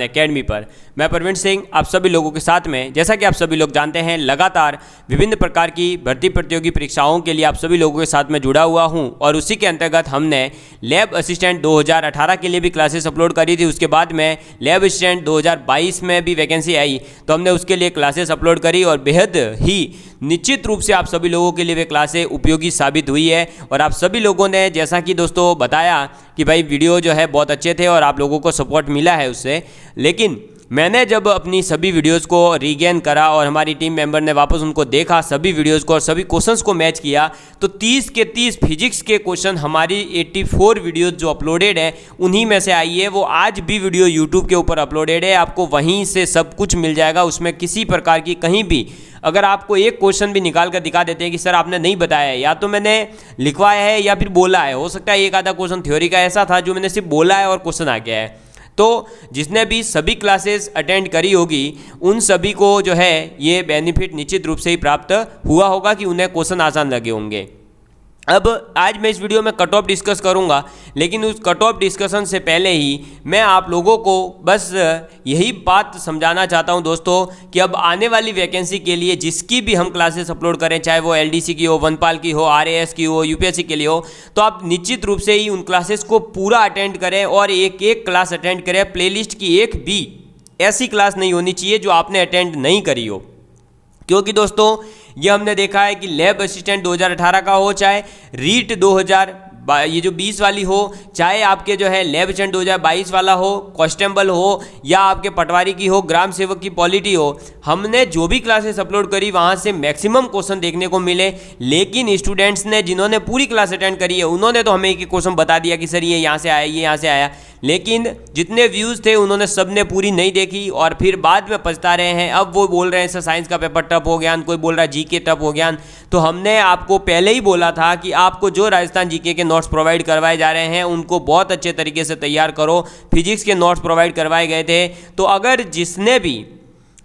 Academy पर मैं परवीन सिंह आप सभी लोगों के साथ में, जैसा कि आप सभी लोग जानते हैं, लगातार विभिन्न प्रकार की भर्ती प्रतियोगी परीक्षाओं के लिए आप सभी लोगों के साथ में जुड़ा हुआ हूं और उसी के अंतर्गत हमने लैब असिस्टेंट 2018 के लिए भी क्लासेस अपलोड करी थी। उसके बाद में लैब असिस्टेंट 2022 में भी वैकेंसी आई तो हमने उसके लिए क्लासेस अपलोड करी और बेहद ही निश्चित रूप से आप सभी लोगों के लिए वे क्लासें उपयोगी साबित हुई है। और आप सभी लोगों ने जैसा कि दोस्तों बताया कि भाई वीडियो जो है बहुत अच्छे थे और आप लोगों को सपोर्ट मिला है उससे, लेकिन मैंने जब अपनी सभी वीडियोस को रीगेन करा और हमारी टीम मेंबर ने वापस उनको देखा सभी वीडियोस को और सभी क्वेश्चंस को मैच किया तो 30 के 30 फिजिक्स के क्वेश्चन हमारी 84 वीडियोस जो अपलोडेड है उन्हीं में से आई है। वो आज भी वीडियो यूट्यूब के ऊपर अपलोडेड है, आपको वहीं से सब कुछ मिल जाएगा। उसमें किसी प्रकार की कहीं भी अगर आपको एक क्वेश्चन भी निकाल कर दिखा देते हैं कि सर आपने नहीं बताया है, या तो मैंने लिखवाया है या फिर बोला है, हो सकता है एक आधा क्वेश्चन थ्योरी का ऐसा था जो मैंने सिर्फ बोला है और क्वेश्चन आ गया है। तो जिसने भी सभी क्लासेस अटेंड करी होगी उन सभी को जो है ये बेनिफिट निश्चित रूप से ही प्राप्त हुआ होगा कि उन्हें क्वेश्चन आसान लगे होंगे। अब आज मैं इस वीडियो में कट ऑफ डिस्कस करूंगा, लेकिन उस कट ऑफ डिस्कशन से पहले ही मैं आप लोगों को बस यही बात समझाना चाहता हूं दोस्तों कि अब आने वाली वैकेंसी के लिए जिसकी भी हम क्लासेस अपलोड करें, चाहे वो एलडीसी की हो, वनपाल की हो, आरएएस की हो, यूपीएससी के लिए हो, तो आप निश्चित रूप से ही उन क्लासेस को पूरा अटेंड करें और एक एक क्लास अटेंड करें। प्लेलिस्ट की एक भी ऐसी क्लास नहीं होनी चाहिए जो आपने अटेंड नहीं करी हो, क्योंकि दोस्तों ये हमने देखा है कि लैब असिस्टेंट 2018 का हो, चाहे रीट 2020 वाली हो, चाहे आपके जो है लैब असिस्टेंट 2022 वाला हो, कांस्टेबल हो, या आपके पटवारी की हो, ग्राम सेवक की पॉलिटी हो, हमने जो भी क्लासेस अपलोड करी वहाँ से मैक्सिमम क्वेश्चन देखने को मिले। लेकिन स्टूडेंट्स ने जिन्होंने पूरी क्लास अटेंड करी है उन्होंने तो हमें एक क्वेश्चन बता दिया कि सर ये यहाँ से आया, ये यहाँ से आया, लेकिन जितने व्यूज़ थे उन्होंने सबने पूरी नहीं देखी और फिर बाद में पछता रहे हैं। अब वो बोल रहे हैं सर साइंस का पेपर टफ हो गया, कोई बोल रहा है जीके टफ हो गया। तो हमने आपको पहले ही बोला था कि आपको जो राजस्थान जीके के नोट्स प्रोवाइड करवाए जा रहे हैं उनको बहुत अच्छे तरीके से तैयार करो। फिजिक्स के नोट्स प्रोवाइड करवाए गए थे, तो अगर जिसने भी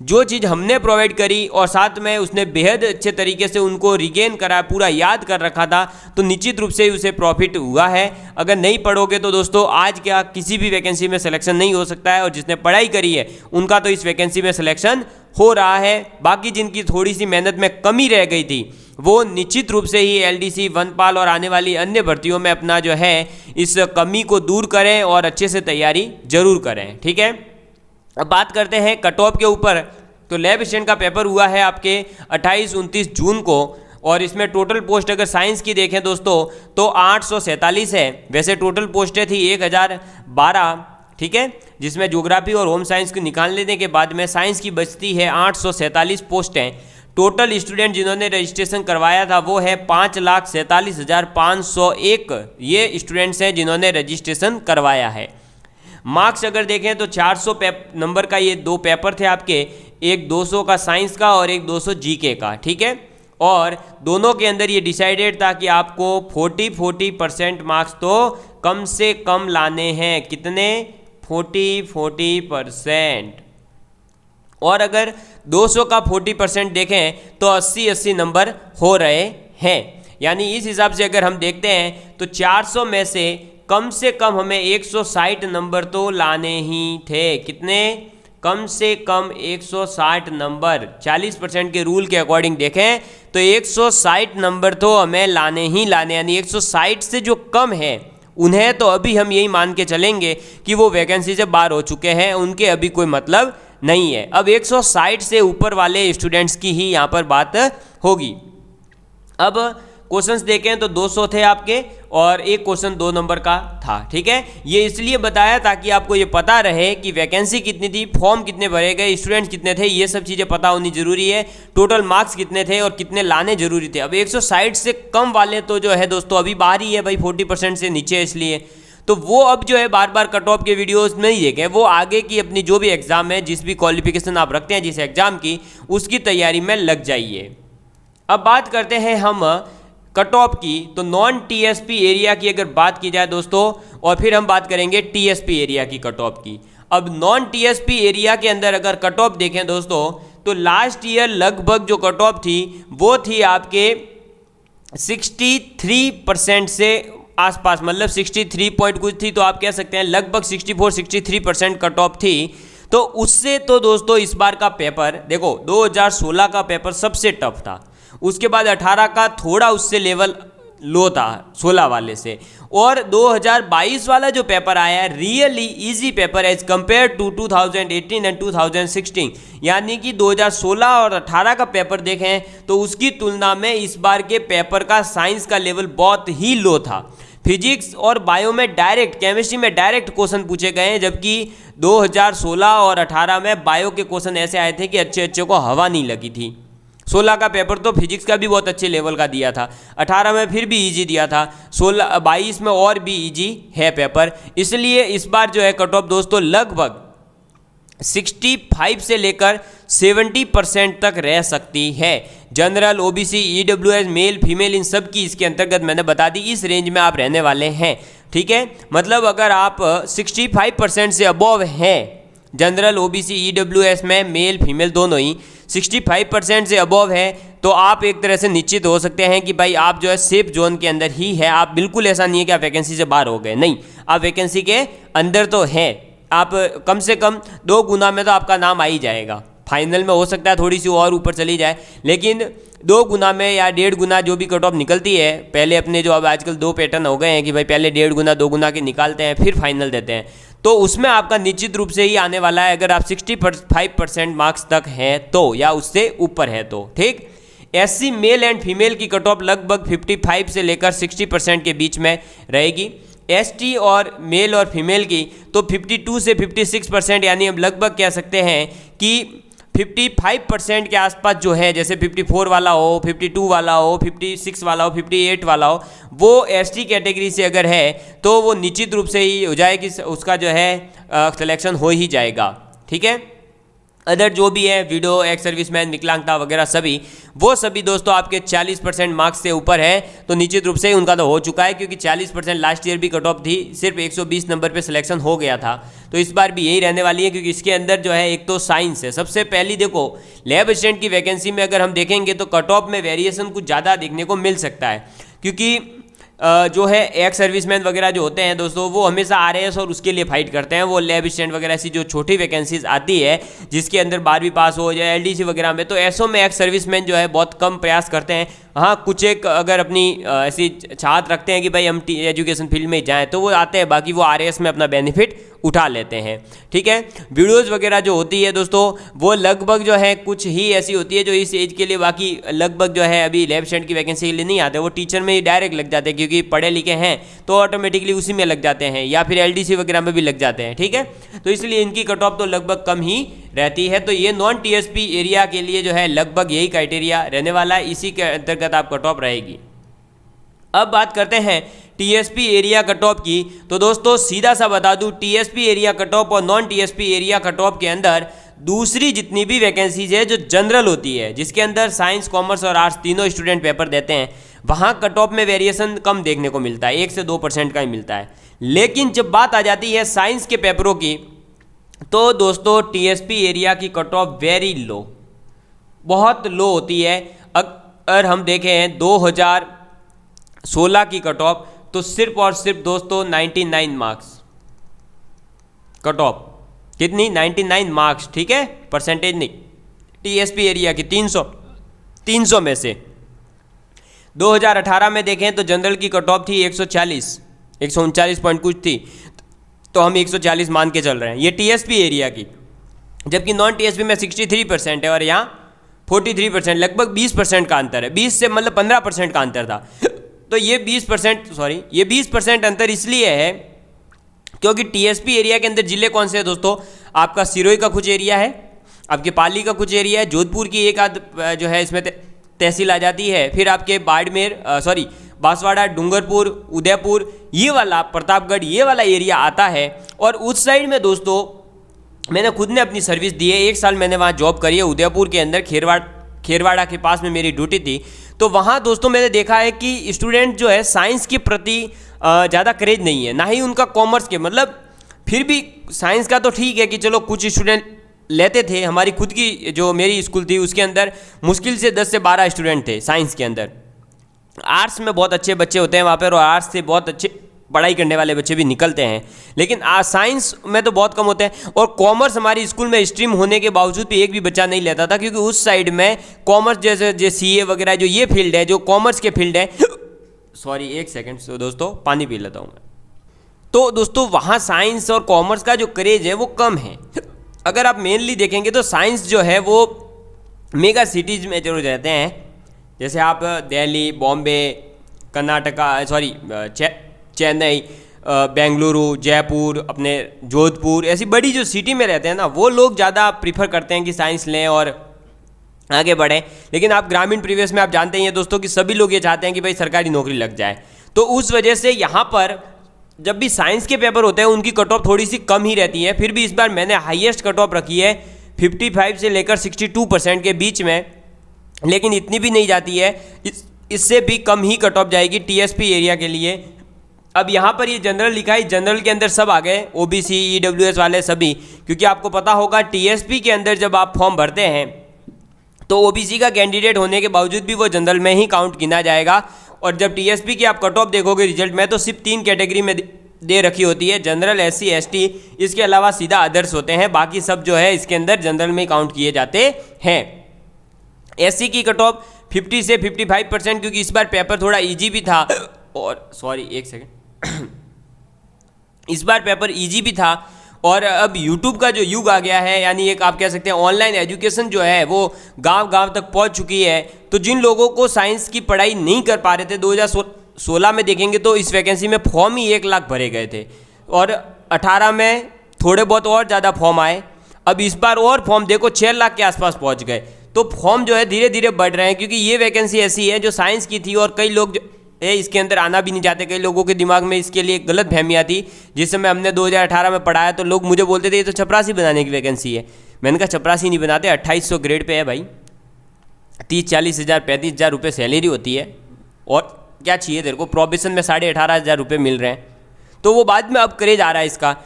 जो चीज़ हमने प्रोवाइड करी और साथ में उसने बेहद अच्छे तरीके से उनको रिगेन करा, पूरा याद कर रखा था, तो निश्चित रूप से उसे प्रॉफिट हुआ है। अगर नहीं पढ़ोगे तो दोस्तों आज क्या किसी भी वैकेंसी में सिलेक्शन नहीं हो सकता है, और जिसने पढ़ाई करी है उनका तो इस वैकेंसी में सिलेक्शन हो रहा है। बाकी जिनकी थोड़ी सी मेहनत में कमी रह गई थी वो निश्चित रूप से ही एलडीसी, वनपाल और आने वाली अन्य भर्तियों में अपना जो है इस कमी को दूर करें और अच्छे से तैयारी जरूर करें। ठीक है, अब बात करते हैं कट ऑफ के ऊपर। तो लैब असिस्टेंट का पेपर हुआ है आपके 28-29 जून को और इसमें टोटल पोस्ट अगर साइंस की देखें दोस्तों तो 847 है। वैसे टोटल पोस्टें थी 1012, ठीक है, जिसमें ज्योग्राफी और होम साइंस को निकाल लेने के बाद में साइंस की बचती है 847 पोस्टें। टोटल स्टूडेंट जिन्होंने रजिस्ट्रेशन करवाया था वो है 5,47,501 ये स्टूडेंट्स हैं जिन्होंने रजिस्ट्रेशन करवाया है। मार्क्स अगर देखें तो 400 नंबर का ये दो पेपर थे आपके, एक 200 का साइंस का और एक 200 जीके का, ठीक है, और दोनों के अंदर ये डिसाइडेड था कि आपको 40% मार्क्स तो कम से कम लाने हैं। कितने? 40% और अगर 200 का 40% देखें तो 80 नंबर हो रहे हैं। यानी इस हिसाब से अगर हम देखते हैं तो 400 में से कम हमें 160 नंबर तो लाने ही थे। कितने? कम से कम 160 नंबर। 40% के रूल के अकॉर्डिंग देखें तो 160 नंबर तो हमें लाने ही लाने, यानी 160 से जो कम है उन्हें तो अभी हम यही मान के चलेंगे कि वो वैकेंसी से बाहर हो चुके हैं, उनके अभी कोई मतलब नहीं है। अब 160 से ऊपर वाले स्टूडेंट्स की ही यहाँ पर बात होगी। अब क्वेश्चंस देखें तो 200 थे आपके और एक क्वेश्चन 2 नंबर का था, ठीक है। ये इसलिए बताया ताकि आपको ये पता रहे कि वैकेंसी कितनी थी, फॉर्म कितने भरे गए, स्टूडेंट्स कितने थे, ये सब चीज़ें पता होनी जरूरी है। टोटल मार्क्स कितने थे और कितने लाने जरूरी थे। अब 160 से कम वाले तो जो है दोस्तों अभी बाहर ही है भाई, 40% से नीचे, इसलिए तो वो अब जो है बार बार कट ऑफ के वीडियोस नहीं देखें, वो आगे की अपनी जो भी एग्जाम है, जिस भी क्वालिफिकेशन आप रखते हैं जिस एग्जाम की, उसकी तैयारी में लग जाइए। अब बात करते हैं हम कट ऑफ की। तो नॉन टीएसपी एरिया की अगर बात की जाए दोस्तों, और फिर हम बात करेंगे टीएसपी एरिया की कट ऑफ की। अब नॉन टीएसपी एरिया के अंदर अगर कट ऑफ देखें दोस्तों तो लास्ट ईयर लगभग जो कट ऑफ थी वो थी आपके 63% से आसपास, मतलब 63 पॉइंट कुछ थी, तो आप कह सकते हैं लगभग 64-63% कट ऑफ थी। तो उससे तो दोस्तों इस बार का पेपर देखो 2016 का पेपर सबसे टफ था, उसके बाद 18 का थोड़ा उससे लेवल लो था 16 वाले से, और 2022 वाला जो पेपर आया है really easy paper as compare to 2018 and 2016, यानी कि 2016 और 18 का पेपर देखें तो उसकी तुलना में इस बार के पेपर का साइंस का लेवल बहुत ही लो था। फिजिक्स और बायो में डायरेक्ट, केमिस्ट्री में डायरेक्ट क्वेश्चन पूछे गए हैं, जबकि 2016 और 18 में बायो के क्वेश्चन ऐसे आए थे कि अच्छे अच्छे को हवा नहीं लगी थी। 16 का पेपर तो फिजिक्स का भी बहुत अच्छे लेवल का दिया था, 18 में फिर भी इजी दिया था, 22 में और भी इजी है पेपर। इसलिए इस बार जो है कट ऑफ दोस्तों लगभग 65 से लेकर 70% तक रह सकती है। General, OBC, EWS, male female इन सब की इसके अंतर्गत मैंने बता दी, इस रेंज में आप रहने वाले हैं। ठीक है, मतलब अगर आप 65% से अबोव हैं जनरल, ओबीसी, ईडब्ल्यूएस में मेल फीमेल दोनों ही 65% से अबोव है, तो आप एक तरह से निश्चित हो सकते हैं कि भाई आप जो है सेफ जोन के अंदर ही है। आप बिल्कुल ऐसा नहीं है कि आप वैकेंसी से बाहर हो गए, नहीं, आप वैकेंसी के अंदर तो हैं। आप कम से कम 2 गुना में तो आपका नाम आ ही जाएगा। फाइनल में हो सकता है थोड़ी सी और ऊपर चली जाए, लेकिन 2 गुना में या 1.5 गुना जो भी कट ऑफ निकलती है, पहले अपने जो अब आजकल 2 पैटर्न हो गए हैं कि भाई पहले 1.5 गुना 2 गुना के निकालते हैं फिर फाइनल देते हैं, तो उसमें आपका निश्चित रूप से ही आने वाला है अगर आप 65% मार्क्स तक हैं तो, या उससे ऊपर है तो। ठीक, एससी मेल एंड फीमेल की कट ऑफ लगभग 55 से लेकर 60% के बीच में रहेगी। एसटी और मेल और फीमेल की तो 52 से 56%, यानी हम लगभग कह सकते हैं कि 55% के आसपास जो है, जैसे 54 वाला हो, 52 वाला हो, 56 वाला हो, 58 वाला हो, वो एसटी कैटेगरी से अगर है तो वो निश्चित रूप से ही हो जाए कि उसका जो है सिलेक्शन हो ही जाएगा। ठीक है, अदर जो भी है वीडियो, एक्स सर्विसमैन, विकलांगता वगैरह सभी, वो सभी दोस्तों आपके 40% मार्क्स से ऊपर है, तो निश्चित रूप से उनका तो हो चुका है, क्योंकि 40% लास्ट ईयर भी कट ऑफ थी, सिर्फ 120 नंबर पे सिलेक्शन हो गया था। तो इस बार भी यही रहने वाली है, क्योंकि इसके अंदर जो है एक तो साइंस है। सबसे पहली देखो लैब असिस्टेंट की वैकेंसी में अगर हम देखेंगे तो कट ऑफ में वेरिएशन कुछ ज़्यादा देखने को मिल सकता है, क्योंकि जो है एक्स सर्विसमैन वगैरह जो होते हैं दोस्तों, वो हमेशा आरएएस और उसके लिए फाइट करते हैं। वो लैब असिस्टेंट वगैरह ऐसी जो छोटी वैकेंसीज आती है जिसके अंदर 12वीं पास हो जाए एलडीसी वगैरह में, तो ऐसों में एक्स सर्विसमैन जो है बहुत कम प्रयास करते हैं। हाँ, कुछ एक अगर अपनी ऐसी चाहत रखते हैं कि भाई हम एजुकेशन फील्ड में जाएँ तो वो आते हैं, बाकी वो आरएएस में अपना बेनिफिट उठा लेते हैं। ठीक है, वीडियोज़ वगैरह जो होती है दोस्तों वो लगभग जो है कुछ ही ऐसी होती है जो इस एज के लिए, बाकी लगभग जो है अभी लैब असिस्टेंट की वैकेंसी के लिए नहीं आते, वो टीचर में ही डायरेक्ट लग जाते हैं, क्योंकि पढ़े लिखे हैं तो ऑटोमेटिकली उसी में लग जाते हैं, या फिर एलडीसी वगैरह में भी लग जाते हैं। ठीक है, तो इसलिए इनकी कट ऑफ तो लगभग कम ही रहती है। तो ये नॉन टीएसपी एरिया के लिए जो है लगभग यही क्राइटेरिया रहने वाला है, इसी के अंतर्गत आप कट ऑफ रहेगी। अब बात करते हैं टीएसपी एरिया कट ऑफ की, तो दोस्तों सीधा सा बता दूं, टीएसपी एरिया कट ऑफ और non TSP area cut off के अंदर दूसरी जितनी भी वैकेंसीज है जो जनरल होती है, जिसके अंदर साइंस, कॉमर्स और आर्ट्स तीनों स्टूडेंट पेपर देते हैं, वहाँ कट ऑफ में वेरिएशन कम देखने को मिलता है, 1 से 2% का ही मिलता है। लेकिन जब बात आ जाती है साइंस के पेपरों की, तो दोस्तों टीएसपी एरिया की कट ऑफ वेरी लो, बहुत लो होती है। अगर हम देखें 2016 की कट ऑफ, तो सिर्फ और सिर्फ दोस्तों 99 मार्क्स कट ऑफ, कितनी 99 मार्क्स। ठीक है, परसेंटेज नहीं, टीएसपी एरिया की 300 में से। 2018 में देखें तो जनरल की कट ऑफ थी 139 पॉइंट कुछ थी, तो हम 140 मान के चल रहे हैं, ये टीएसपी एरिया की। जबकि नॉन टीएसपी में 63% है और यहाँ 43%, लगभग 20% का अंतर है, 20 से मतलब 15% का अंतर था। तो ये 20% अंतर इसलिए है क्योंकि टीएसपी एरिया के अंदर जिले कौन से हैं दोस्तों, आपका सिरोही का कुछ एरिया है, आपके पाली का कुछ एरिया है, जोधपुर की एक आध जो है इसमें तहसील आ जाती है, फिर आपके बांसवाड़ा, डूंगरपुर, उदयपुर, ये वाला प्रतापगढ़, ये वाला एरिया आता है। और उस साइड में दोस्तों मैंने खुद ने अपनी सर्विस दी है, 1 साल मैंने वहाँ जॉब करी है, उदयपुर के अंदर खेरवाड़ा के पास में मेरी ड्यूटी थी। तो वहाँ दोस्तों मैंने देखा है कि स्टूडेंट जो है साइंस के प्रति ज़्यादा क्रेज नहीं है, ना ही उनका कॉमर्स के, मतलब फिर भी साइंस का तो ठीक है कि चलो कुछ स्टूडेंट लेते थे। हमारी खुद की जो मेरी स्कूल थी उसके अंदर मुश्किल से 10 से 12 स्टूडेंट थे साइंस के अंदर। आर्ट्स में बहुत अच्छे बच्चे होते हैं वहाँ पर, और आर्ट्स से बहुत अच्छे पढ़ाई करने वाले बच्चे भी निकलते हैं, लेकिन साइंस में तो बहुत कम होते हैं। और कॉमर्स हमारी स्कूल में स्ट्रीम होने के बावजूद भी एक भी बच्चा नहीं लेता था, क्योंकि उस साइड में कॉमर्स जैसे जो CA वगैरह जो ये फील्ड है, जो कॉमर्स के फील्ड है, सॉरी एक सेकेंड से दोस्तों पानी पी लेता हूँ मैं। तो दोस्तों वहाँ साइंस और कॉमर्स का जो क्रेज है वो कम है। अगर आप मेनली देखेंगे तो साइंस जो है वो मेगा सिटीज़ में जरूर रहते हैं, जैसे आप दिल्ली, बॉम्बे, कर्नाटका, सॉरी चेन्नई, बेंगलुरु, जयपुर, अपने जोधपुर, ऐसी बड़ी जो सिटी में रहते हैं ना, वो लोग ज़्यादा प्रीफर करते हैं कि साइंस लें और आगे बढ़ें। लेकिन आप ग्रामीण परिवेश में आप जानते ही हैं दोस्तों कि सभी लोग ये चाहते हैं कि भाई सरकारी नौकरी लग जाए। तो उस वजह से यहाँ पर जब भी साइंस के पेपर होते हैं उनकी कट ऑफ थोड़ी सी कम ही रहती है। फिर भी इस बार मैंने हाईएस्ट कट ऑफ रखी है 55 से लेकर 62% के बीच में, लेकिन इतनी भी नहीं जाती है, इससे भी कम ही कट ऑफ जाएगी TSP एरिया के लिए। अब यहाँ पर ये जनरल लिखा है, जनरल के अंदर सब आ गए, OBC, EWS वाले सभी, क्योंकि आपको पता होगा TSP के अंदर जब आप फॉर्म भरते हैं तो OBC का कैंडिडेट होने के बावजूद भी वो जनरल में ही काउंट गिना जाएगा। और जब TSP की आप कट ऑफ देखोगे रिजल्ट में, तो सिर्फ 3 कैटेगरी में दे रखी होती है, जनरल, SC, ST, इसके अलावा सीधा अदर्स होते हैं। बाकी सब जो है इसके अंदर जनरल में काउंट किए जाते हैं। SC की कट ऑफ 50 से 55%, क्योंकि इस बार पेपर थोड़ा ईजी भी था, और सॉरी एक सेकेंड, इस बार पेपर ईजी भी था। और अब YouTube का जो युग आ गया है, यानी एक आप कह सकते हैं ऑनलाइन एजुकेशन जो है वो गांव-गांव तक पहुंच चुकी है। तो जिन लोगों को साइंस की पढ़ाई नहीं कर पा रहे थे, 2016 में देखेंगे तो इस वैकेंसी में फॉर्म ही 1 लाख भरे गए थे, और 18 में थोड़े बहुत और ज़्यादा फॉर्म आए। अब इस बार और फॉर्म देखो 6 लाख के आसपास पहुँच गए। तो फॉर्म जो है धीरे धीरे बढ़ रहे हैं, क्योंकि ये वैकेंसी ऐसी है जो साइंस की थी और कई लोग जो है इसके अंदर आना भी नहीं चाहते। कई लोगों के दिमाग में इसके लिए गलत फहमियाँ थी। जिस समय हमने 2018 में पढ़ाया तो लोग मुझे बोलते थे ये तो चपरासी बनाने की वैकेंसी है। मैंने कहा चपरासी नहीं बनाते, 2800 ग्रेड पे है भाई, 30-40 हज़ार 35 हज़ार रुपये सैलरी होती है, और क्या चाहिए तेरे को, प्रोबेशन में 18,500 रुपये मिल रहे हैं। तो वो बाद में अब क्रेज आ रहा है इसका,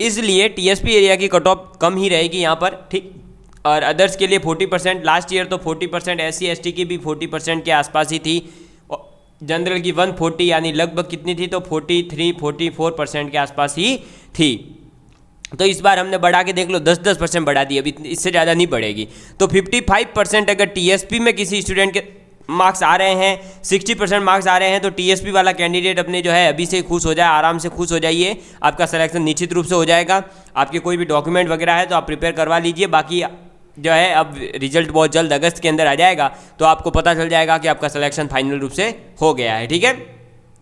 इसलिए TSP एरिया की कट ऑफ कम ही रहेगी यहाँ पर, ठीक। और अदर्स के लिए 40%, लास्ट ईयर तो 40%, SC ST की भी 40% के आसपास ही थी, जनरल की 140, यानी लगभग कितनी थी, तो 43-44% के आसपास ही थी। तो इस बार हमने बढ़ा के देख लो, 10% बढ़ा दी, अभी इससे ज़्यादा नहीं बढ़ेगी। तो 55% अगर TSP में किसी स्टूडेंट के मार्क्स आ रहे हैं, 60% मार्क्स आ रहे हैं, तो TSP वाला कैंडिडेट अपने जो है अभी से खुश हो जाए, आराम से खुश हो जाइए, आपका सिलेक्शन निश्चित रूप से हो जाएगा। आपके कोई भी डॉक्यूमेंट वगैरह है तो आप प्रिपेयर करवा लीजिए। बाकी जो है अब रिजल्ट बहुत जल्द अगस्त के अंदर आ जाएगा, तो आपको पता चल जाएगा कि आपका सिलेक्शन फाइनल रूप से हो गया है, ठीक है।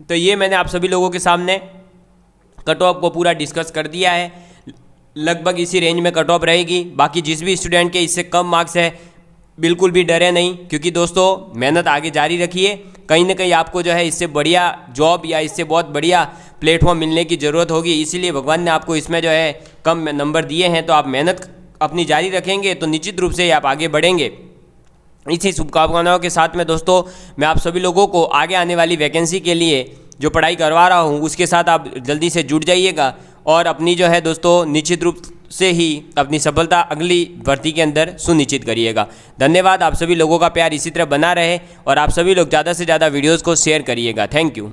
तो ये मैंने आप सभी लोगों के सामने कट ऑफ को पूरा डिस्कस कर दिया है। लगभग इसी रेंज में कट ऑफ रहेगी। बाकी जिस भी स्टूडेंट के इससे कम मार्क्स है, बिल्कुल भी डरे नहीं, क्योंकि दोस्तों मेहनत आगे जारी रखिए। कहीं ना कहीं आपको जो है इससे बढ़िया जॉब या इससे बहुत बढ़िया प्लेटफॉर्म मिलने की ज़रूरत होगी, इसीलिए भगवान ने आपको इसमें जो है कम नंबर दिए हैं। तो आप मेहनत अपनी जारी रखेंगे तो निश्चित रूप से आप आगे बढ़ेंगे। इसी शुभकामनाओं के साथ में दोस्तों मैं आप सभी लोगों को आगे आने वाली वैकेंसी के लिए जो पढ़ाई करवा रहा हूँ उसके साथ आप जल्दी से जुड़ जाइएगा, और अपनी जो है दोस्तों निश्चित रूप से ही अपनी सफलता अगली भर्ती के अंदर सुनिश्चित करिएगा। धन्यवाद। आप सभी लोगों का प्यार इसी तरह बना रहे, और आप सभी लोग ज़्यादा से ज़्यादा वीडियोज़ को शेयर करिएगा। Thank you.